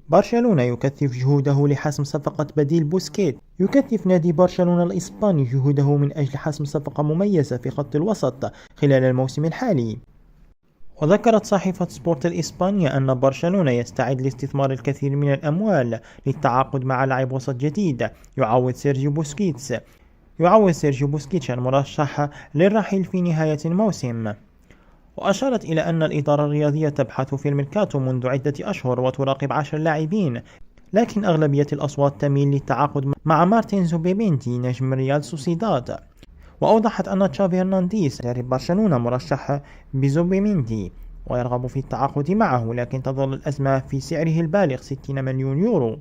برشلونة يكثف جهوده لحسم صفقة بديل بوسكيت. يكثف نادي برشلونة الإسباني جهوده من أجل حسم صفقة مميزة في خط الوسط خلال الموسم الحالي. وذكرت صحيفة سبورت الإسبانية أن برشلونة يستعد لاستثمار الكثير من الأموال للتعاقد مع لاعب وسط جديد يعوض سيرجيو بوسكيتش المرشح للرحيل في نهاية الموسم. وأشارت إلى أن الإدارة الرياضية تبحث في الميركاتو منذ عدة أشهر وتراقب 10 لاعبين، لكن أغلبية الأصوات تميل للتعاقد مع مارتين زوبيميندي نجم ريال سوسيداد. وأوضحت أن تشافي هرنانديز مدرب برشلونة مرشح بزوبيميندي ويرغب في التعاقد معه، لكن تظل الأزمة في سعره البالغ 60 مليون يورو.